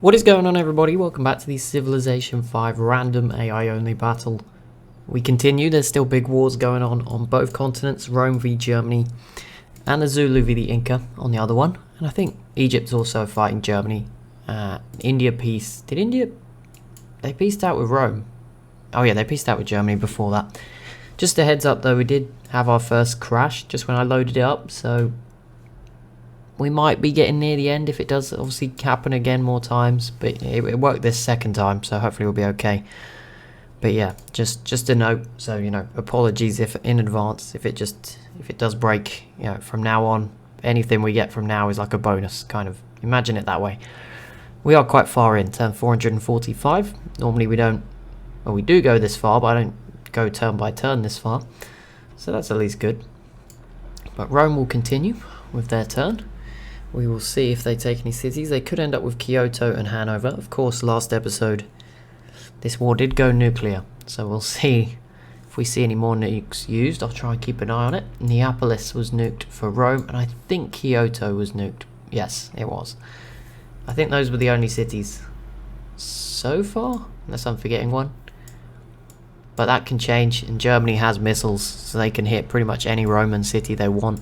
What is going on, everybody? Welcome back to the Civilization 5 random AI only battle. We continue. There's still big wars going on both continents, Rome v Germany and the Zulu v the Inca on the other one. And I think Egypt's also fighting Germany. India peace. Did India... They peaced out with Rome. Oh yeah, they peaced out with Germany before that. Just a heads up though, we did have our first crash just when I loaded it up, so we might be getting near the end if it does obviously happen again more times, but it worked this second time, so hopefully we'll be okay. But yeah, just a note, so you know, apologies if in advance if it does break. You know, from now on, anything we get from now is like a bonus, kind of. Imagine it that way. We are quite far in, turn 445. Normally we don't, well, we do go this far, but I don't go turn by turn this far, so that's at least good. But Rome will continue with their turn. We will see if they take any cities. They could end up with Kyoto and Hanover. Of course, last episode, this war did go nuclear. So we'll see if we see any more nukes used. I'll try and keep an eye on it. Neapolis was nuked for Rome, and I think Kyoto was nuked. Yes, it was. I think those were the only cities so far, unless I'm forgetting one. But that can change, and Germany has missiles, so they can hit pretty much any Roman city they want,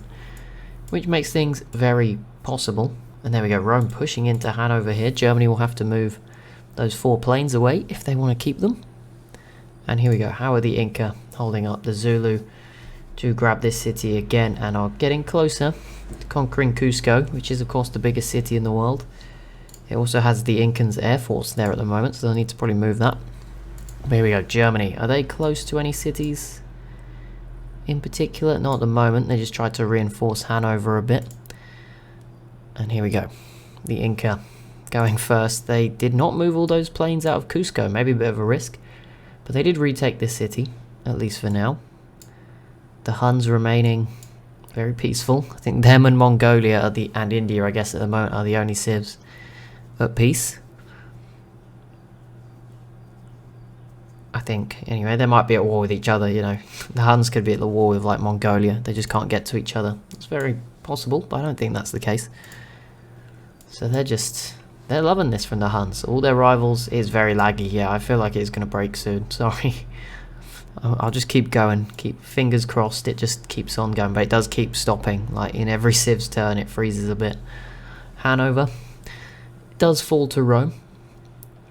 which makes things very possible. And there we go, Rome pushing into Hanover here. Germany will have to move those 4 planes away if they want to keep them. And here we go, how are the Inca holding up? The Zulu to grab this city again and are getting closer to conquering Cusco, which is of course the biggest city in the world. It also has the Incans Air Force there at the moment, so they'll need to probably move that. But here we go, Germany. Are they close to any cities in particular? Not at the moment. They just tried to reinforce Hanover a bit. And here we go, the Inca going first. They did not move all those planes out of Cusco, maybe a bit of a risk, but they did retake this city, at least for now. The Huns remaining very peaceful. I think them and Mongolia are and India, I guess, at the moment are the only civs at peace. I think, anyway, they might be at war with each other, you know. The Huns could be at the war with, like, Mongolia. They just can't get to each other. It's very possible, but I don't think that's the case. So they're loving this from the Huns. All their rivals is very laggy. Yeah, I feel like it's going to break soon. Sorry. I'll just keep going. Keep fingers crossed. It just keeps on going, but it does keep stopping. Like, in every civ's turn, it freezes a bit. Hanover does fall to Rome.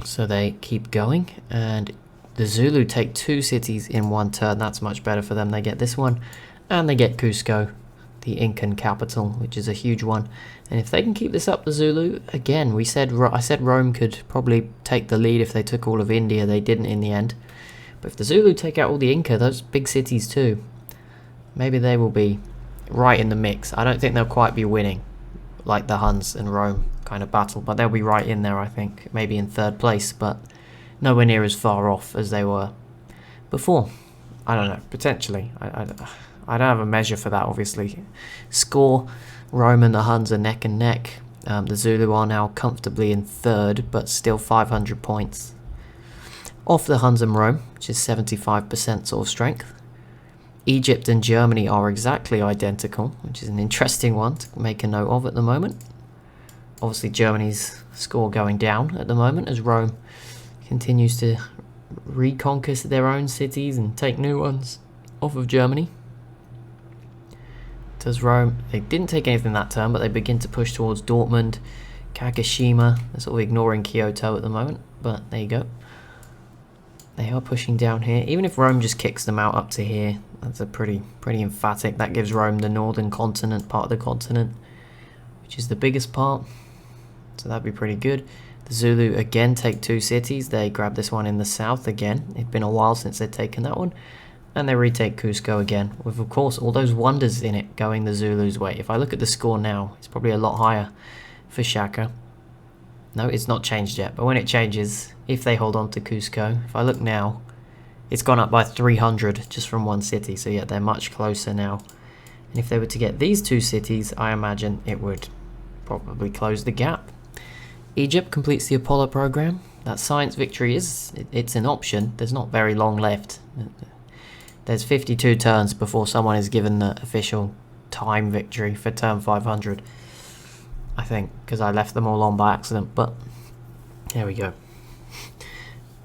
So they keep going, and the Zulu take 2 cities in 1 turn. That's much better for them. They get this one, and they get Cusco, the Incan capital, which is a huge one. And if they can keep this up, the Zulu, again, I said Rome could probably take the lead if they took all of India. They didn't in the end. But if the Zulu take out all the Inca, those big cities too, maybe they will be right in the mix. I don't think they'll quite be winning like the Huns and Rome kind of battle, but they'll be right in there, I think. Maybe in 3rd place, but nowhere near as far off as they were before. I don't know, potentially. I don't have a measure for that, obviously. Score, Rome and the Huns are neck and neck. The Zulu are now comfortably in 3rd, but still 500 points off the Huns and Rome, which is 75% sort of strength. Egypt and Germany are exactly identical, which is an interesting one to make a note of at the moment. Obviously, Germany's score going down at the moment as Rome continues to reconquer their own cities and take new ones off of Germany. Does Rome, they didn't take anything that turn, but they begin to push towards Dortmund, Kagoshima. They're sort of ignoring Kyoto at the moment, but there you go. They are pushing down here. Even if Rome just kicks them out up to here, that's a pretty emphatic. That gives Rome the northern continent, part of the continent, which is the biggest part. So that'd be pretty good. The Zulu again take 2 cities. They grab this one in the south again. It's been a while since they've taken that one. And they retake Cusco again, with of course all those wonders in it going the Zulu's way. If I look at the score now, it's probably a lot higher for Shaka. No, it's not changed yet, but when it changes, if they hold on to Cusco, if I look now, it's gone up by 300 just from 1 city, so yeah, they're much closer now. And if they were to get these 2 cities, I imagine it would probably close the gap. Egypt completes the Apollo program. That science victory it's an option. There's not very long left. There's 52 turns before someone is given the official time victory for turn 500. I think, because I left them all on by accident, but There we go.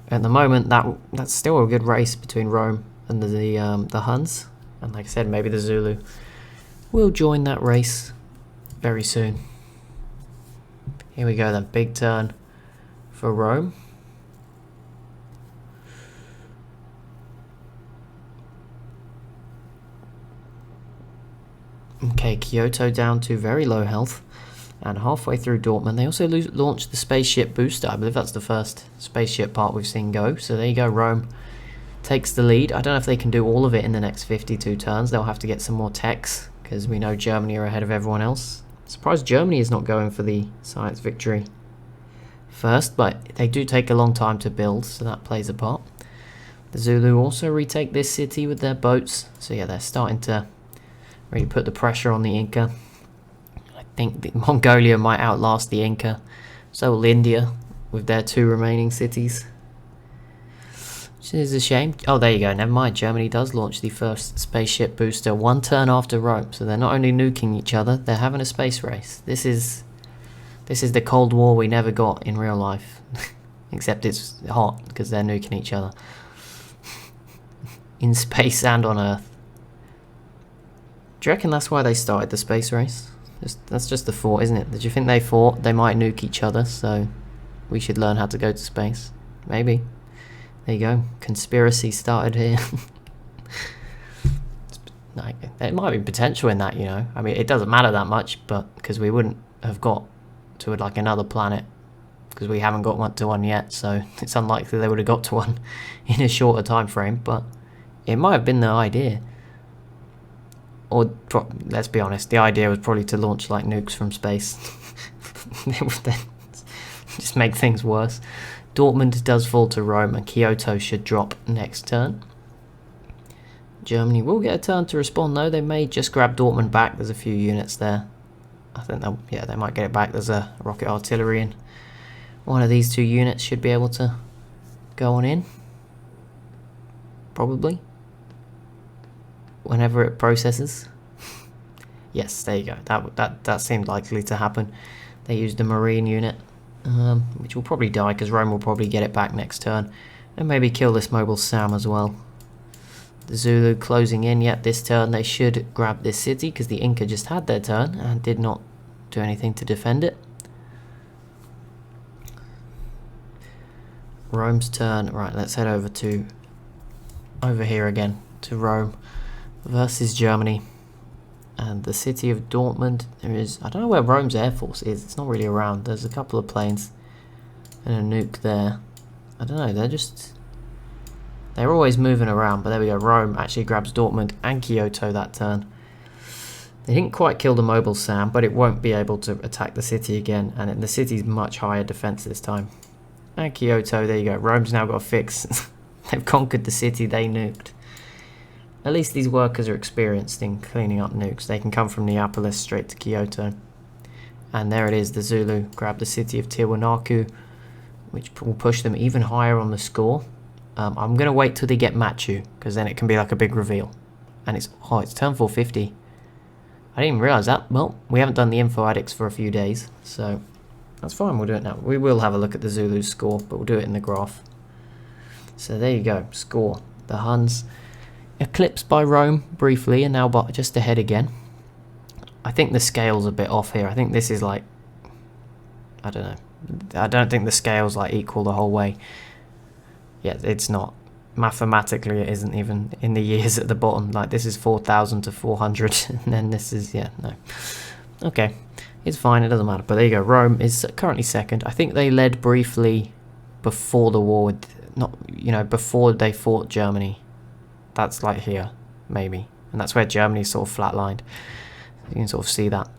At the moment, that's still a good race between Rome and the Huns. And like I said, maybe the Zulu will join that race very soon. Here we go then, big turn for Rome. Okay, Kyoto down to very low health. And halfway through Dortmund, they also launched the spaceship booster. I believe that's the first spaceship part we've seen go. So there you go, Rome takes the lead. I don't know if they can do all of it in the next 52 turns. They'll have to get some more techs, because we know Germany are ahead of everyone else. Surprised Germany is not going for the science victory first, but they do take a long time to build, so that plays a part. The Zulu also retake this city with their boats. So yeah, they're starting to really put the pressure on the Inca. I think the Mongolia might outlast the Inca. So will India with their 2 remaining cities. Which is a shame. Oh, there you go. Never mind. Germany does launch the first spaceship booster 1 turn after Rome. So they're not only nuking each other, they're having a space race. This is the Cold War we never got in real life. Except it's hot because they're nuking each other. In space and on Earth. Do you reckon that's why they started the space race? That's just the thought, isn't it? Did you think they thought they might nuke each other, so we should learn how to go to space? Maybe. There you go. Conspiracy started here. There might be potential in that, you know. I mean, it doesn't matter that much, but because we wouldn't have got to like another planet, because we haven't got to one yet, so it's unlikely they would have got to one in a shorter time frame. But it might have been the idea. Or, let's be honest, the idea was probably to launch like nukes from space. It would then just make things worse. Dortmund does fall to Rome, and Kyoto should drop next turn. Germany will get a turn to respond though. They may just grab Dortmund back. There's a few units there. I think they might get it back. There's a rocket artillery, and one of these 2 units should be able to go on in. Probably. Whenever it processes. Yes, there you go. That seemed likely to happen. They used a marine unit, which will probably die because Rome will probably get it back next turn, and maybe kill this mobile Sam as well. The Zulu closing in. Yet this turn they should grab this city because the Inca just had their turn and did not do anything to defend it. Rome's turn. Right, let's head over here again to Rome versus Germany. And the city of Dortmund, I don't know where Rome's air force is. It's not really around. There's a couple of planes and a nuke there. I don't know, they're always moving around. But there we go. Rome actually grabs Dortmund and Kyoto that turn. They didn't quite kill the mobile Sam, but it won't be able to attack the city again. And the city's much higher defense this time. And Kyoto, there you go. Rome's now got a fix. They've conquered the city they nuked. At least these workers are experienced in cleaning up nukes. They can come from Neapolis straight to Kyoto. And there it is, the Zulu grab the city of Tiwanaku, which will push them even higher on the score. I'm going to wait till they get Machu, because then it can be like a big reveal. And it's turn 450. I didn't even realise that. Well, we haven't done the info addicts for a few days, so that's fine, we'll do it now. We will have a look at the Zulu's score, but we'll do it in the graph. So there you go, score. The Huns eclipsed by Rome briefly, and now just ahead again. I think the scale's a bit off here. I think this is like, I don't know. I don't think the scale's like equal the whole way. Yeah, it's not. Mathematically, it isn't even in the years at the bottom. Like, this is 4,000 to 400, and then this is, yeah, no. Okay, it's fine, it doesn't matter. But there you go, Rome is currently second. I think they led briefly before the war with, before they fought Germany. That's like here, maybe. And that's where Germany sort of flatlined. You can sort of see that.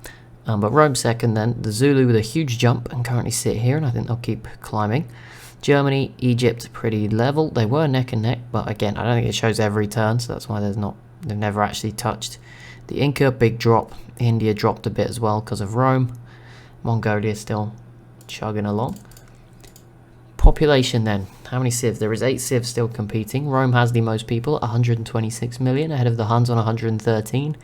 But Rome second then. The Zulu with a huge jump and currently sit here, and I think they'll keep climbing. Germany, Egypt, pretty level. They were neck and neck, but again, I don't think it shows every turn, so that's why they've never actually touched. The Inca, big drop. India dropped a bit as well because of Rome. Mongolia still chugging along. Population then. How many civs? There is 8 civs still competing. Rome has the most people, 126 million, ahead of the Huns on 113.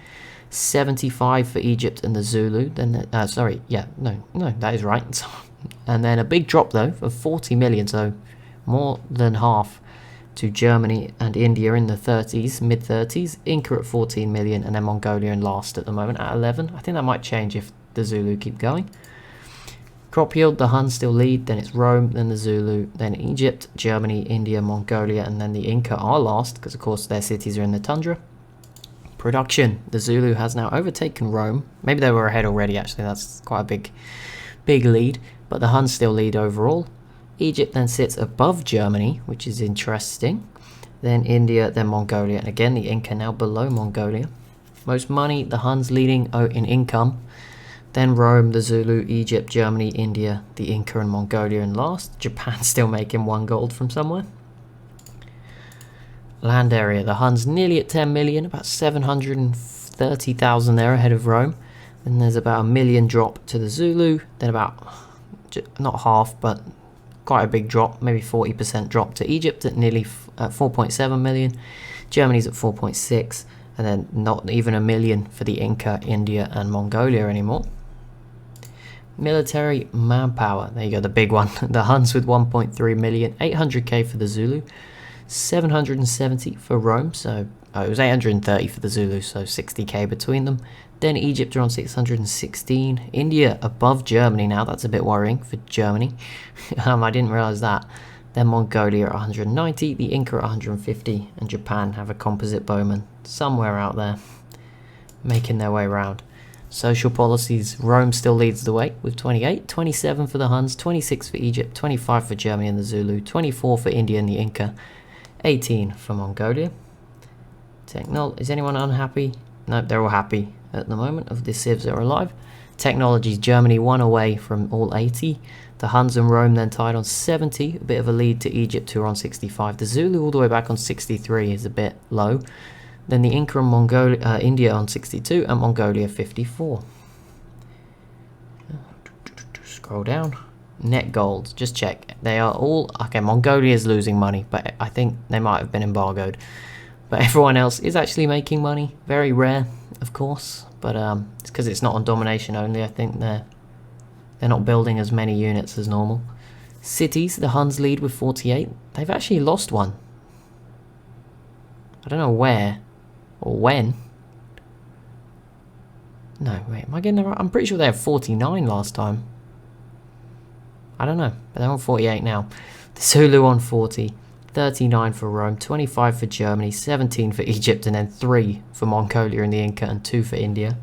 75 for Egypt and the Zulu. Then, sorry, yeah, no, that is right. And then a big drop though of 40 million, so more than half, to Germany and India in the 30s, mid 30s. Inca at 14 million, and then Mongolia in last at the moment at 11. I think that might change if the Zulu keep going. Crop yield, the Huns still lead, then it's Rome, then the Zulu, then Egypt, Germany, India, Mongolia, and then the Inca are last, because of course their cities are in the tundra. Production, the Zulu has now overtaken Rome. Maybe they were ahead already, actually, that's quite a big lead, but the Huns still lead overall. Egypt then sits above Germany, which is interesting. Then India, then Mongolia, and again the Inca now below Mongolia. Most money, the Huns leading in income. Then Rome, the Zulu, Egypt, Germany, India, the Inca and Mongolia in last. Japan still making 1 gold from somewhere. Land area, the Huns nearly at 10 million, about 730,000 there ahead of Rome. Then there's about a million drop to the Zulu, then about, not half, but quite a big drop, maybe 40% drop to Egypt at nearly 4.7 million. Germany's at 4.6, and then not even a million for the Inca, India and Mongolia anymore. Military manpower, there you go, the big one. The Huns with 1.3 million, 800k for the Zulu, 770 for Rome, so it was 830 for the Zulu, so 60k between them. Then Egypt are on 616, India above Germany now, that's a bit worrying for Germany. I didn't realise that. Then Mongolia at 190, the Inca at 150, and Japan have a composite bowman somewhere out there making their way around. Social policies, Rome still leads the way with 28, 27 for the Huns, 26 for Egypt, 25 for Germany and the Zulu, 24 for India and the Inca, 18 for Mongolia. Is anyone unhappy? Nope, they're all happy at the moment of the civs that are alive. Technologies, Germany 1 away from all 80. The Huns and Rome then tied on 70, a bit of a lead to Egypt who are on 65. The Zulu all the way back on 63 is a bit low. Then the Inca and Mongolia, India on 62 and Mongolia 54. Scroll down. Net gold, just check. They are all, okay, Mongolia is losing money, but I think they might have been embargoed. But everyone else is actually making money. Very rare, of course, but it's because it's not on domination only. I think they're not building as many units as normal. Cities, the Huns lead with 48. They've actually lost one. I don't know where or when. No, wait, am I getting that right? I'm pretty sure they had 49 last time. I don't know, but they're on 48 now. The Zulu on 40, 39 for Rome, 25 for Germany, 17 for Egypt, and then 3 for Mongolia and the Inca, and 2 for India.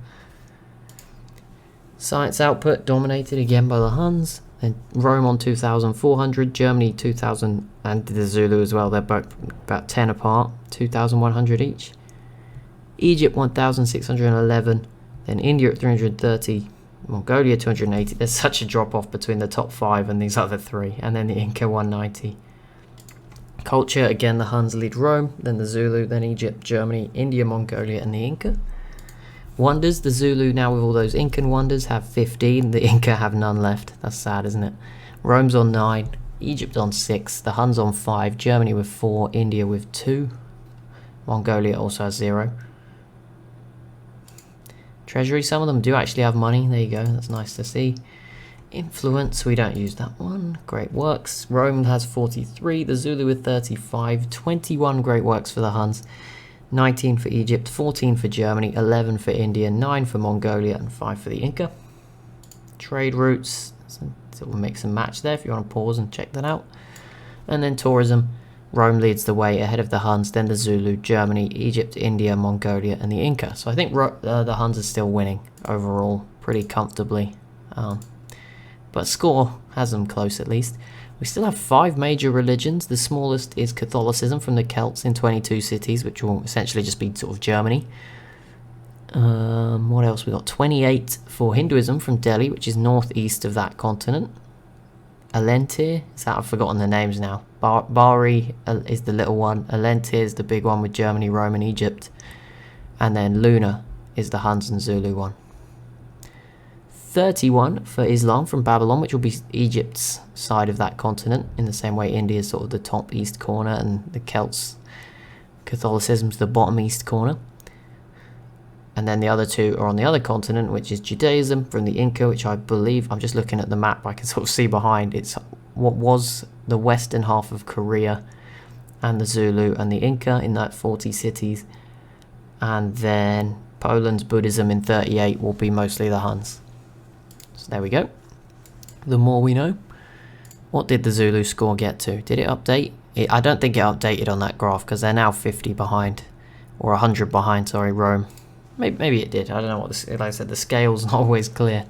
Science output dominated again by the Huns. Then Rome on 2,400, Germany 2,000, and the Zulu as well. They're both about 10 apart, 2,100 each. Egypt 1,611, then India at 330, Mongolia 280. There's such a drop off between the top 5 and these other 3, and then the Inca 190. Culture, again the Huns lead Rome, then the Zulu, then Egypt, Germany, India, Mongolia, and the Inca. Wonders, the Zulu now with all those Incan wonders have 15, the Inca have none left. That's sad, isn't it? Rome's on 9, Egypt on 6, the Huns on 5, Germany with 4, India with 2, Mongolia also has 0. Treasury, some of them do actually have money, there you go, that's nice to see. Influence, we don't use that one. Great works, Rome has 43, the Zulu with 35, 21 great works for the Huns, 19 for Egypt, 14 for Germany, 11 for India, 9 for Mongolia, and 5 for the Inca. Trade routes, so we'll mix and match there if you want to pause and check that out. And then tourism, Rome leads the way ahead of the Huns, then the Zulu, Germany, Egypt, India, Mongolia, and the Inca. So I think the Huns are still winning overall pretty comfortably. But score has them close at least. We still have 5 major religions. The smallest is Catholicism from the Celts in 22 cities, which will essentially just be sort of Germany. What else? We got 28 for Hinduism from Delhi, which is northeast of that continent. Alentir, I've forgotten the names now. Bari is the little one. Alentir is the big one with Germany, Rome, and Egypt. And then Luna is the Huns and Zulu one. 31 for Islam from Babylon, which will be Egypt's side of that continent, in the same way India is sort of the top east corner and the Celts, Catholicism's the bottom east corner. And then the other two are on the other continent, which is Judaism from the Inca, which I believe, I'm just looking at the map, I can sort of see behind, it's what was the western half of Korea, and the Zulu and the Inca in that 40 cities. And then Poland's Buddhism in 38 will be mostly the Huns. So there we go. The more we know. What did the Zulu score get to? Did it update? I don't think it updated on that graph because they're now 50 behind. Or 100 behind, sorry, Rome. Maybe it did. I don't know what like I said, the scale's not always clear.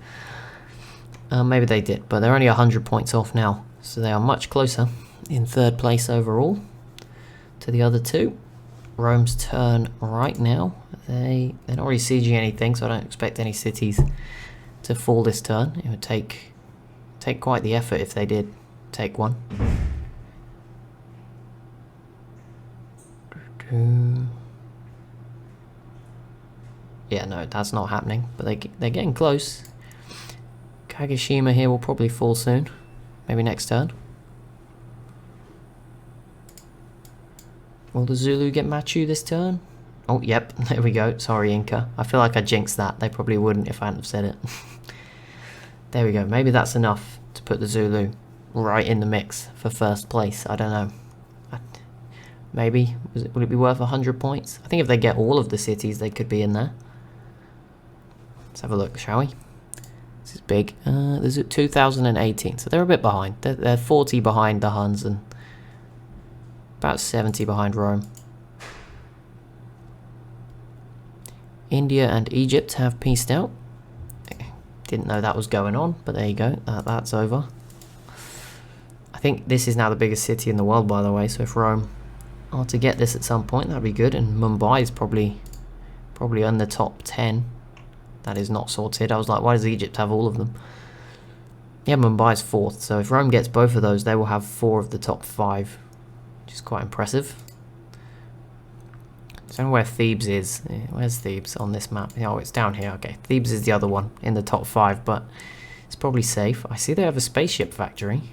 Maybe they did, but they're only 100 points off now. So they are much closer in third place overall to the other two. Rome's turn right now. They're not really sieging anything, so I don't expect any cities to fall this turn. It would take quite the effort if they did take one. Yeah, no, that's not happening, but they're getting close. Kagoshima here will probably fall soon. Maybe next turn. Will the Zulu get Machu this turn? Oh, yep, there we go. Sorry, Inca. I feel like I jinxed that. They probably wouldn't if I hadn't have said it. There we go. Maybe that's enough to put the Zulu right in the mix for first place. I don't know. Maybe. Would it be worth 100 points? I think if they get all of the cities, they could be in there. Let's have a look, shall we? This is big. There's 2018, so they're a bit behind. They're 40 behind the Huns and about 70 behind Rome. India and Egypt have peaced out. Didn't know that was going on, but there you go. That's over. I think this is now the biggest city in the world, by the way, so if Rome are to get this at some point, that'd be good. And Mumbai is probably on the top 10. That is not sorted. I was like, why does Egypt have all of them? Yeah, Mumbai's 4th, so if Rome gets both of those, they will have 4 of the top 5, which is quite impressive. I don't know where Thebes is. Where's Thebes on this map? Oh, it's down here. Okay, Thebes is the other one in the top 5, but it's probably safe. I see they have a spaceship factory.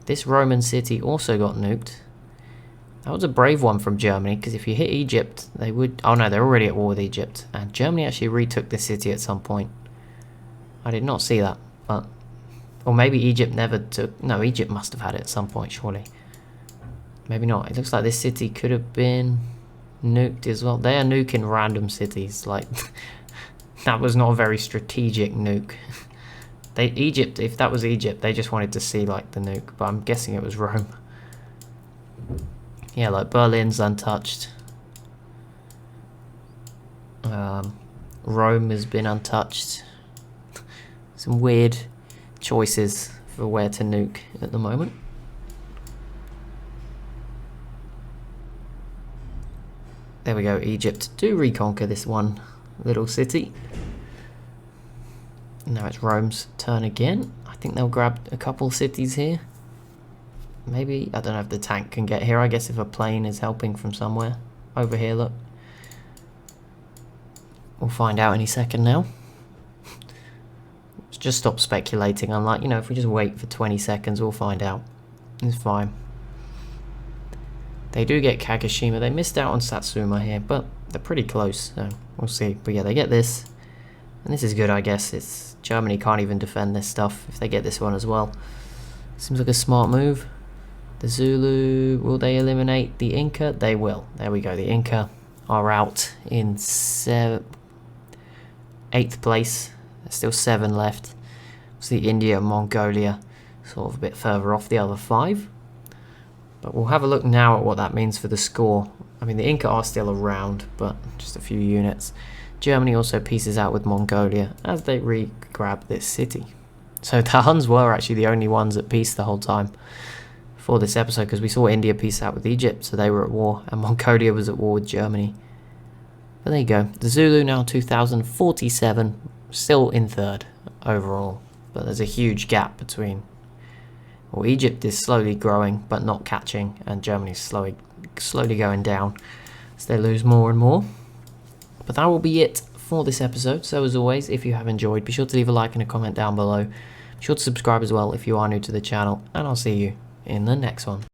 This Roman city also got nuked. That was a brave one from Germany, because if you hit Egypt, they would... Oh no, they're already at war with Egypt. And Germany actually retook this city at some point. I did not see that, but... Or maybe Egypt never took... No, Egypt must have had it at some point, surely. Maybe not. It looks like this city could have been nuked as well. They are nuking random cities. Like, that was not a very strategic nuke. Egypt, if that was Egypt, they just wanted to see, like, the nuke. But I'm guessing it was Rome. Yeah, like Berlin's untouched. Rome has been untouched. Some weird choices for where to nuke at the moment. There we go, Egypt do reconquer this one little city. Now it's Rome's turn again. I think they'll grab a couple cities here. Maybe, I don't know if the tank can get here. I guess if a plane is helping from somewhere. Over here, look. We'll find out any second now. Let's just stop speculating. I'm like, you know, if we just wait for 20 seconds, we'll find out. It's fine. They do get Kagoshima. They missed out on Satsuma here, but they're pretty close, so we'll see. But yeah, they get this. And this is good, I guess. It's Germany can't even defend this stuff if they get this one as well. Seems like a smart move. The Zulu, will they eliminate the Inca? They will. There we go. The Inca are out in 8th place. There's still 7 left. See India and Mongolia sort of a bit further off the other 5. But we'll have a look now at what that means for the score. I mean, the Inca are still around, but just a few units. Germany also pieces out with Mongolia as they re-grab this city. So the Huns were actually the only ones at peace the whole time for this episode, because we saw India peace out with Egypt, so they were at war, and Mongolia was at war with Germany. But there you go. The Zulu now 2047, still in 3rd overall, but there's a huge gap between... Well, Egypt is slowly growing, but not catching, and Germany's slowly going down, so they lose more and more. But that will be it for this episode. So as always, if you have enjoyed, be sure to leave a like and a comment down below. Be sure to subscribe as well if you are new to the channel, and I'll see you in the next one.